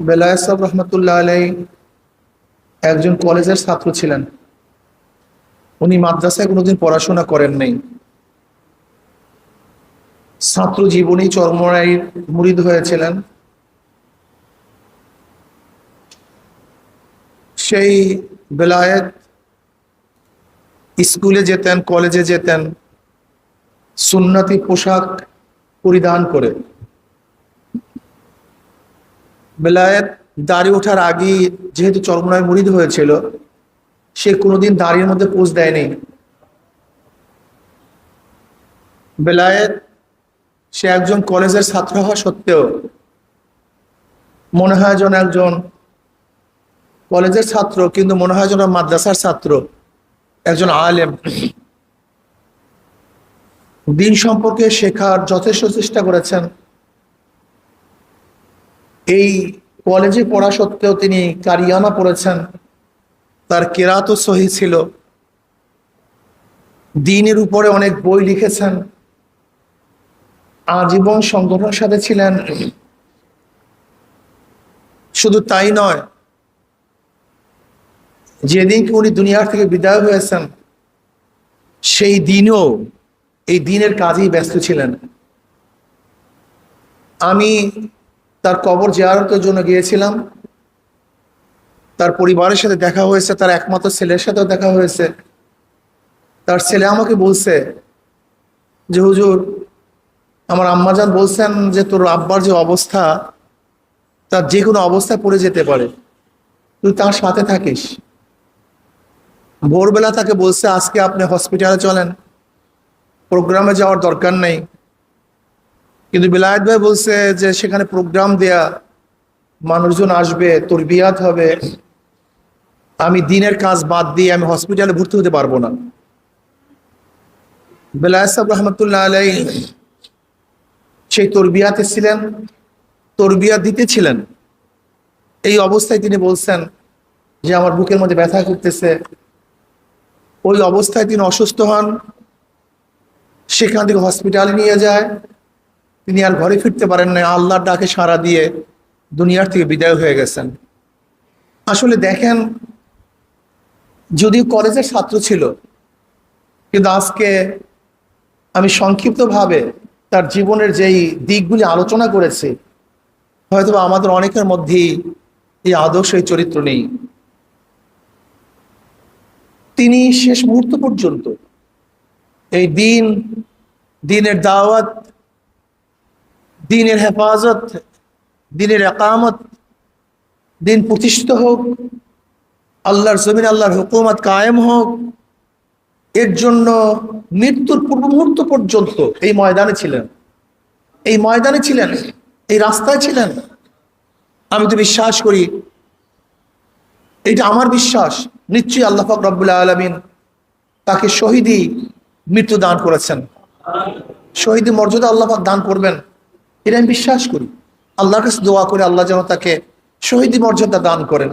বেলায়েত সাহেব রহমতুল্লাহ আলাই একজন কলেজের ছাত্র ছিলেন। উনি মাদ্রাসায় কোনোদিন পড়াশোনা করেন নাই। ছাত্র জীবনী চরমরাইয়ের মুরিদ হয়েছিলেন। সেই বেলায়েত স্কুলে যেতেন, কলেজে যেতেন সুন্নতি পোশাক পরিধান করে। বেলায়েত দাড়ি ওঠার আগেই যেহেতু চরমরায় মুরিদ হয়েছিল, সে কোনোদিন দাড়ির মধ্যে পোজ দেয়নি। বেলায়েত সে একজন কলেজের ছাত্র হওয়া সত্ত্বেও মনে হয় যেন একজন কলেজের ছাত্র, কিন্তু মনে হয় যেন মাদ্রাসার ছাত্র, একজন আলেম। দিন সম্পর্কে শেখার যথেষ্ট চেষ্টা করেছেন। এই কলেজে পড়া সত্ত্বেও তিনি কারিয়ানা পড়েছেন, তার কেরাতও সহি ছিল, দ্বীনের উপরে অনেক বই লিখেছেন, আজীবন সংগঠনের সাথে ছিলেন। শুধু তাই নয়, যেদিনকে উনি দুনিয়ার থেকে বিদায় হয়েছেন সেই দিনও এই দিনের কাজেই ব্যস্ত ছিলেন। আমি তার কবর জিয়ারতের জন্য গিয়েছিলাম। তার পরিবারের সাথে দেখা হয়েছে, তার একমাত্র ছেলের সাথেও দেখা হয়েছে। তার ছেলে আমাকে বলছে যে হুজুর, আমার আম্মাজান বলছেন যে তোর আব্বার যে অবস্থা, তার যে কোনো অবস্থায় পড়ে যেতে পারে, তুই তার সাথে থাকিস। ভোরবেলা তাকে বলছে আজকে আপনি হসপিটালে চলেন, প্রোগ্রামে যাওয়ার দরকার নেই। কিন্তু বেলায়েত ভাই বলছে যে সেখানে প্রোগ্রাম দেয়া, মানুষজন আসবে, তোর বিয়াত হবে, আমি দিনের কাজ বাদ দিয়ে আমি হসপিটালে ভর্তি হতে পারবো না। বেলায়েত সাহেব রহমতুল্লাহ আলাই সেই তরবিয়াতে ছিলেন, তরবিয়া দিতেছিলেন। এই অবস্থায় তিনি বলছেন যে আমার বুকের মধ্যে ব্যথা করতেছে। ওই অবস্থায় তিনি অসুস্থ হন, সেখান থেকে হসপিটালে নিয়ে যায়। তিনি আর ঘরে ফিরতে পারেন না, আল্লাহর ডাকে সাড়া দিয়ে দুনিয়ার থেকে বিদায় হয়ে গেছেন। আসলে দেখেন, যদিও কলেজের ছাত্র ছিল, কিন্তু আজকে আমি সংক্ষিপ্তভাবে তার জীবনের যেই দিকগুলি আলোচনা করেছি, হয়তো আমাদের অনেকের মধ্যেই এই আদর্শ, এই চরিত্র নেই। তিনি শেষ মুহূর্ত পর্যন্ত এই দিনের দাওয়াত, দিনের হেফাজত, দিনের একামত, দিন প্রতিষ্ঠিত হোক, আল্লাহর জমিন আল্লাহর হুকুমত কায়েম হোক, এর জন্য মৃত্যুর পূর্ব মুহূর্ত পর্যন্ত এই ময়দানে ছিলেন, এই ময়দানে ছিলেন, এই রাস্তায় ছিলেন। আমি তো বিশ্বাস করি, এটা আমার বিশ্বাস, নিশ্চয়ই আল্লাহ পাক রব্বুল আলামিন তাকে শহীদি মৃত্যু দান করেছেন, শহীদি মর্যাদা আল্লাহ পাক দান করবেন, এটা আমি বিশ্বাস করি। আল্লাহর কাছে দোয়া করে আল্লাহ যেন তাকে শহীদি মর্যাদা দান করেন,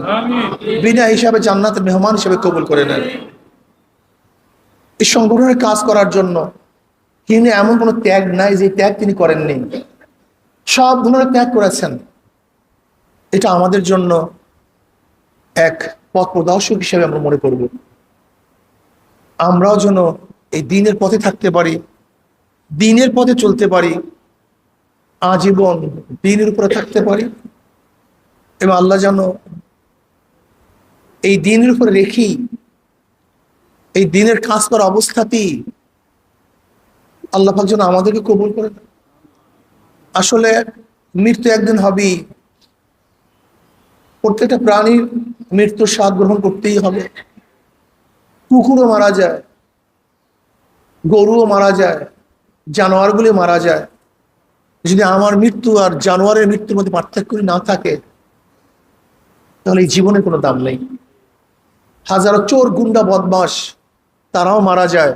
বিনা হিসাবে জান্নাতের মেহমান হিসেবে কবুল করে নেন। এই সংগঠনের কাজ করার জন্য তিনি এমন কোনো ত্যাগ নাই যে ত্যাগ তিনি করেননি, সব ধরনের ত্যাগ করেছেন। এটা আমাদের জন্য এক পথ প্রদর্শক হিসেবে আমরা মনে করব। আমরাও যেন এই দিনের পথে থাকতে পারি, দিনের পথে চলতে পারি, আজীবন দিনের উপরে থাকতে পারি, এবং আল্লাহ যেন এই দিনের উপরে রেখি, এই দিনের কাজ করা অবস্থাতেই আল্লাহ পাক যেন আমাদেরকে কবুল করে। আসলে মৃত্যু একদিন হবেই, প্রত্যেকটা প্রাণীর মৃত্যুর স্বাদ গ্রহণ করতেই হবে। কুকুরও মারা যায়, গরুও মারা যায়, জানোয়ারগুলি মারা যায়। যদি আমার মৃত্যু আর জানোয়ারের মৃত্যুর মধ্যে পার্থক্য না থাকে, তাহলে এই জীবনের কোনো দাম নেই। হাজারো চোর, গুন্ডা, বদমাস তারাও মারা যায়,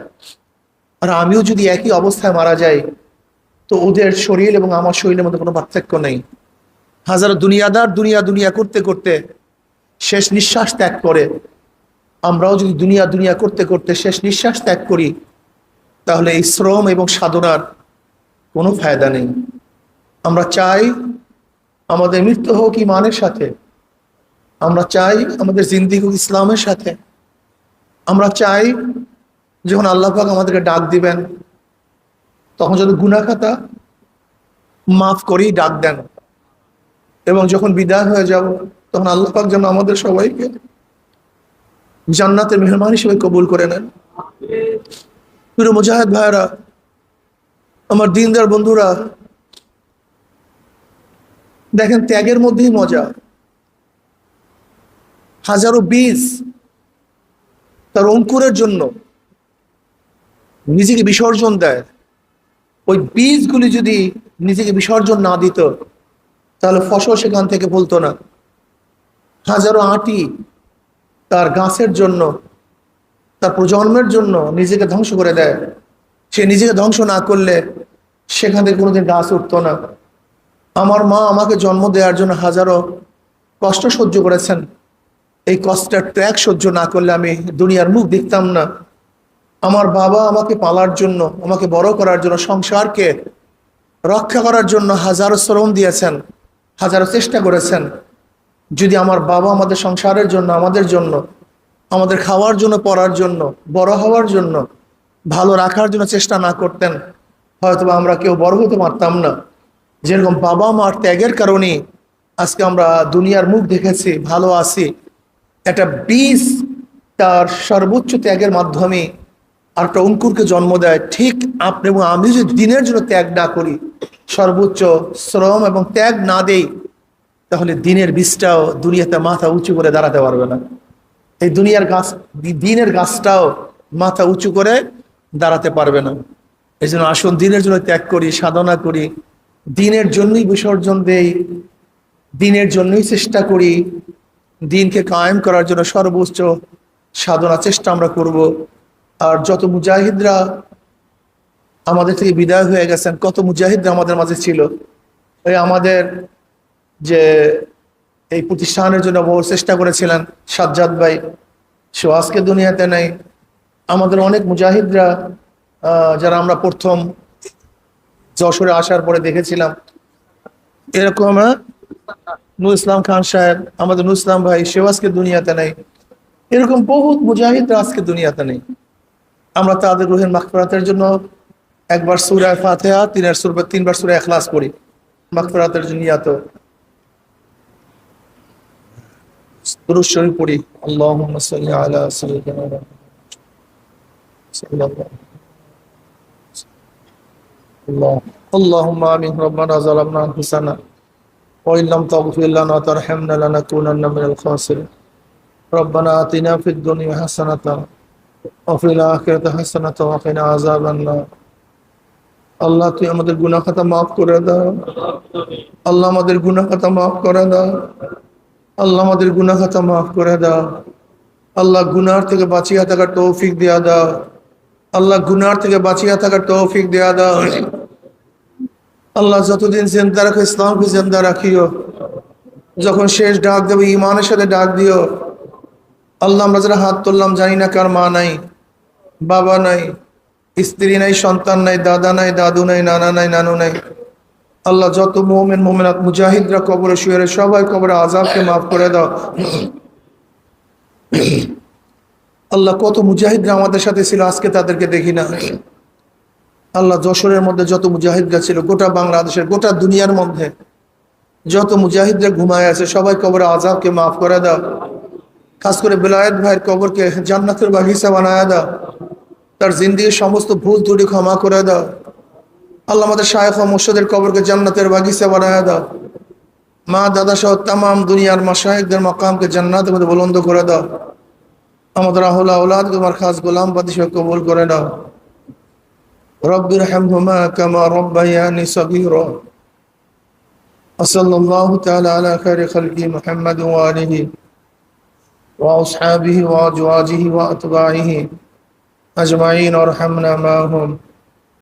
আর আমিও যদি একই অবস্থায় মারা যাই, তো ওদের শরীর এবং আমার শরীরের মধ্যে কোনো পার্থক্য নেই। হাজারো দুনিয়াদার দুনিয়া দুনিয়া করতে করতে শেষ নিঃশ্বাস ত্যাগ করে, আমরাও যদি দুনিয়া দুনিয়া করতে করতে শেষ নিঃশ্বাস ত্যাগ করি, তাহলে এই শ্রম এবং সাধনার কোনো ফায়দা নেই। আমরা চাই আমাদের মৃত্যু হোক ইমানের সাথে। আমরা চাই আমাদের জিন্দেগি হোক ইসলামের সাথে। আমরা চাই যখন আল্লাহ পাক আমাদেরকে ডাক দিবেন তখন যদি গুনাহ খাতা মাফ করেই ডাক দেন, এবং যখন বিদায় হয়ে যাব তখন আল্লাহ পাক যেন আমাদের সবাইকে জান্নাতের মেহমান হিসেবে কবুল করে নেন। প্রিয় মুজাহিদ ভাইরা, আমার দিনদার বন্ধুরা, দেখেন ত্যাগের মধ্যেই মজা। হাজারো বীজ তার অঙ্কুরের জন্য নিজেকে বিসর্জন দেয়। ওই বীজগুলি যদি নিজেকে বিসর্জন না দিত তাহলে ফসল সেখান থেকে ফলতো না। হাজারো আঁটি তার গাছের জন্য, তার প্রজন্মের জন্য নিজেকে ধ্বংস করে দেয়। সে নিজেকে ধ্বংস না করলে সেখান থেকে কোনোদিন গাছ উঠতো না। আমার মা আমাকে জন্ম দেওয়ার জন্য হাজারো কষ্ট সহ্য করেছেন। এই কষ্টের ত্যাগ সহ্য না করলে আমি দুনিয়ার মুখ দেখতাম না। আমার বাবা আমাকে পালার জন্য, আমাকে বড় করার জন্য, সংসারকে রক্ষা করার জন্য হাজারো শ্রম দিয়েছেন, হাজারো চেষ্টা করেছেন। যদি আমার বাবা আমাদের সংসারের জন্য, আমাদের জন্য, আমাদের খাওয়ার জন্য, পড়ার জন্য, বড় হওয়ার জন্য, ভালো রাখার জন্য চেষ্টা না করতেন, হয়তো আমরা কেউ বড় হতে পারতাম না। যেরকম বাবা মার ত্যাগের কারণে আজকে আমরা দুনিয়ার মুখ দেখেছি, ভালো আছি। একটা বীজ তার সর্বোচ্চ ত্যাগের মাধ্যমে আর একটা অঙ্কুরকে জন্ম দেয়। ঠিক আপনি এবং আমি যদি দিনের জন্য ত্যাগ না করি, সর্বোচ্চ শ্রম এবং ত্যাগ না দেই, তাহলে দিনের বীজটাও দুনিয়াতে মাথা উঁচু করে দাঁড়াতে পারবে না। এই দুনিয়ার গাছ, দিনের গাছটাও মাথা উঁচু করে দাঁড়াতে পারবে না। এই জন্য আসুন দিনের জন্য ত্যাগ করি, সাধনা করি, দিনের জন্যই বিসর্জন দেই, দিনের জন্যই চেষ্টা করি, দিনকে কায়েম করার জন্য সর্বোচ্চ সাধনা চেষ্টা আমরা করব। আর যত মুজাহিদরা আমাদের থেকে বিদায় হয়ে গেছেন, কত মুজাহিদরা আমাদের মাঝে ছিল। এই আমাদের যে এই প্রতিষ্ঠানের জন্য বহু চেষ্টা করেছিলেন সাজ্জাদ ভাই, সে আজকে দুনিয়াতে নেই। আমাদের অনেক মুজাহিদরা যারা আমরা প্রথম যশোরে আসার পরে দেখেছিলাম, এরকম নুর ইসলাম খান সাহেব, আমাদের নুর ইসলাম ভাই, সেও আজকে দুনিয়াতে নেই। এরকম বহুত মুজাহিদরা আজকে দুনিয়াতে নেই। আমরা তাদের রুহের মাগফিরাতের জন্য একবার সূরা ফাতিহা, তিনবার সূরা ইখলাস পড়ি মাগফিরাতের জন্য। দুরূদ শরীফ পড়ি, আল্লাহুম্মা সাল্লি আলা সাইয়্যিদিনা আল্লাহুম্মা আমিন। রব্বানা যালামনা আনফুসানা ওয়া ইন লাম তাগফির লানা ওয়া তারহামনা লানাকুনান্না মিনাল খাসিরিন। রব্বানা আতিনা ফিদ দুনিয়া হাসানাতান ওয়া ফিল আখিরাতি হাসানাতান ওয়া কিনা আযাবান নার। আল্লাহ, তুই আমাদের গুনাহ খাতা মাফ করে দাও। আল্লাহ, আমাদের গুনাহ খাতা মাফ করে দাও। আল্লাহ, আমাদের গুনাহ খাতা মাফ করে দাও। আল্লাহ, গুনার থেকে বাঁচিয়ে থাকার তৌফিক দেয়া দাও। আল্লাহ, গুনার থেকে বাঁচিয়ে থাকার তৌফিক দেয়া দাও। আল্লাহ, যতদিন জিন্দা রাখো ইসলামকে জিন্দা রাখিও। যখন শেষ ডাক দেবো ইমানের সাথে ডাক দিও। আল্লাহ, আমরা যারা হাত তুললাম জানি না কার মা নাই, বাবা নাই, স্ত্রী নাই, সন্তান নাই, দাদা নাই, দাদু নাই, নানা নাই, নানু নাই। আল্লাহ, যত মুমিন মুমিনাত মুজাহিদরা কবরে শুয়ে সবাই কবরে আযাবকে মাফ করে দাও। আল্লাহ, কত মুজাহিদরা আমাদের সাথে ছিল, আজকে তাদেরকে দেখি না। আল্লাহ, যশোরের মধ্যে যত মুজাহিদরা ছিল, গোটা বাংলাদেশের, গোটা দুনিয়ার মধ্যে যত মুজাহিদরা ঘুমায় আছে, সবাই কবরে আযাবকে মাফ করে দাও। খাস করে বেলায়েত ভাইয়ের কবরকে জান্নাতের বাগিচা বানায় দাও। তার জিন্দেগীর সমস্ত ভুল ত্রুটি ক্ষমা করে দাও। আল্লাহ, আমাদের শায়েখ ও মুর্শিদের কবরকে জান্নাতের বাগিচা বানায় দাও। মা দাদা সহ তামাম দুনিয়ার মাশায়েখদের মাকামকে জান্নাতের মধ্যে বুলন্দ করে দাও। আমাদের আহলা আওলাদ তোমার খাস গোলাম বাদী কবুল করে দাও। রব্বিরহামহুমা কামা রাব্বায়ানি সগীরা। সাল্লাল্লাহু তাআলা আলা খায়রি খালকি মুহাম্মাদ ওয়া আলিহি ওয়া আসহাবিহি ওয়া আজওয়াজিহি ওয়া আতবাইহি আজমাইন ওয়ারহামনা মাআহুম।